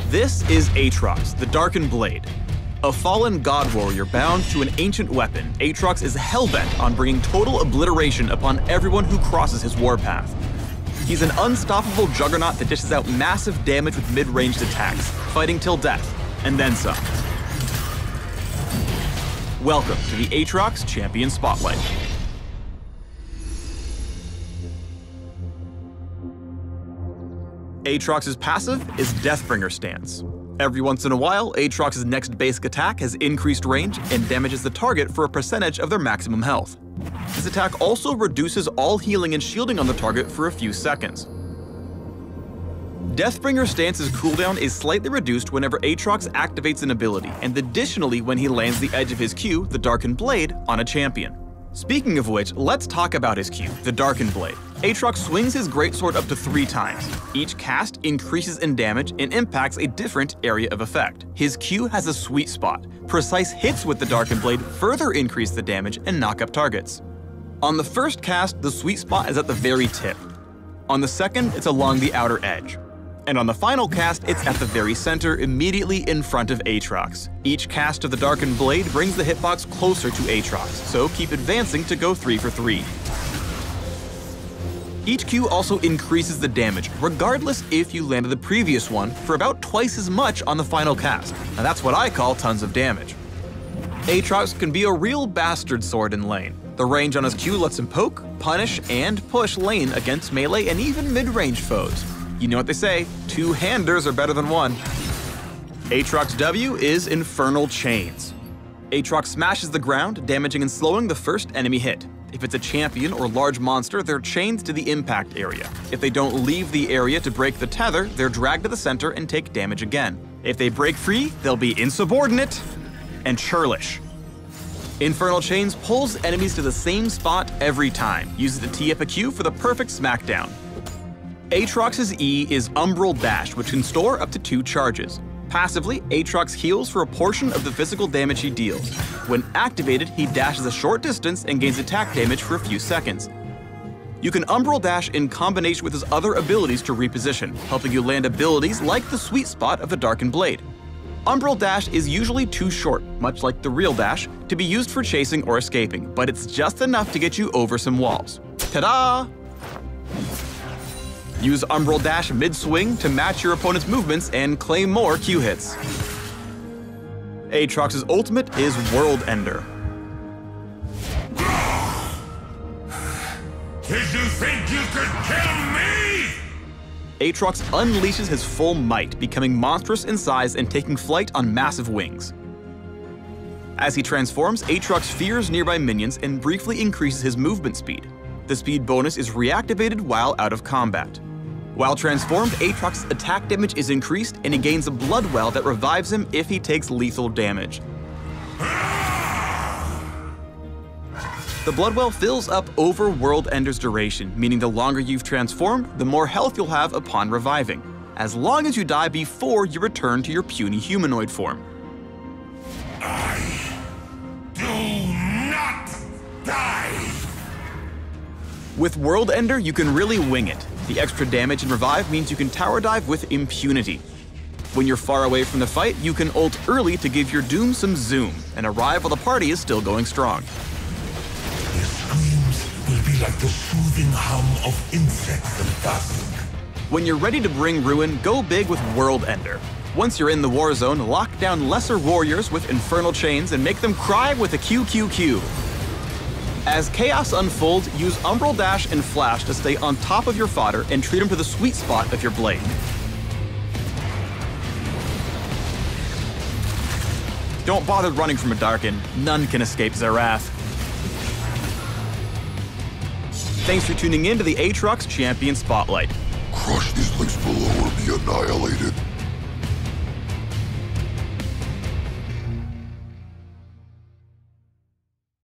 This is Aatrox, the Darkin Blade. A fallen god warrior bound to an ancient weapon, Aatrox is hellbent on bringing total obliteration upon everyone who crosses his warpath. He's an unstoppable juggernaut that dishes out massive damage with mid-ranged attacks, fighting till death, and then some. Welcome to the Aatrox Champion Spotlight. Aatrox's passive is Deathbringer stance. Every once in a while, Aatrox's next basic attack has increased range and damages the target for a percentage of their maximum health. This attack also reduces all healing and shielding on the target for a few seconds. Deathbringer stance's cooldown is slightly reduced whenever Aatrox activates an ability, and additionally when he lands the edge of his Q, the Darkened Blade, on a champion. Speaking of which, let's talk about his Q, the Darkened Blade. Aatrox swings his greatsword up to 3 times. Each cast increases in damage and impacts a different area of effect. His Q has a sweet spot. Precise hits with the Darkened Blade further increase the damage and knock up targets. On the first cast, the sweet spot is at the very tip. On the second, it's along the outer edge. And on the final cast, it's at the very center, immediately in front of Aatrox. Each cast of the Darkened Blade brings the hitbox closer to Aatrox, so keep advancing to go 3 for 3. Each Q also increases the damage, regardless if you landed the previous one, for about twice as much on the final cast. Now that's what I call tons of damage. Aatrox can be a real bastard sword in lane. The range on his Q lets him poke, punish, and push lane against melee and even mid-range foes. You know what they say, 2-handers are better than 1. Aatrox W is Infernal Chains. Aatrox smashes the ground, damaging and slowing the first enemy hit. If it's a champion or large monster, they're chained to the impact area. If they don't leave the area to break the tether, they're dragged to the center and take damage again. If they break free, they'll be insubordinate and churlish. Infernal Chains pulls enemies to the same spot every time, uses the tee up a Q for the perfect smackdown. Aatrox's E is Umbral Dash, which can store up to 2 charges. Passively, Aatrox heals for a portion of the physical damage he deals. When activated, he dashes a short distance and gains attack damage for a few seconds. You can Umbral Dash in combination with his other abilities to reposition, helping you land abilities like the sweet spot of the Darkened Blade. Umbral Dash is usually too short, much like the real dash, to be used for chasing or escaping, but it's just enough to get you over some walls. Ta-da! Use Umbral Dash mid-swing to match your opponent's movements and claim more Q hits. Aatrox's ultimate is World Ender. Did you think you could kill me? Aatrox unleashes his full might, becoming monstrous in size and taking flight on massive wings. As he transforms, Aatrox fears nearby minions and briefly increases his movement speed. The speed bonus is reactivated while out of combat. While transformed, Aatrox's attack damage is increased and he gains a blood well that revives him if he takes lethal damage. The blood well fills up over World Ender's duration, meaning the longer you've transformed, the more health you'll have upon reviving, as long as you die before you return to your puny humanoid form. I do not die! With World Ender, you can really wing it. The extra damage and revive means you can tower dive with impunity. When you're far away from the fight, you can ult early to give your doom some zoom, and arrive while the party is still going strong. Your screams will be like the soothing hum of insects at dusk. When you're ready to bring ruin, go big with World Ender. Once you're in the war zone, lock down lesser warriors with Infernal Chains and make them cry with a QQQ. As chaos unfolds, use Umbral Dash and Flash to stay on top of your fodder and treat him to the sweet spot of your blade. Don't bother running from a Darkin, none can escape their wrath. Thanks for tuning in to the Aatrox Champion Spotlight. Crush these links below or be annihilated.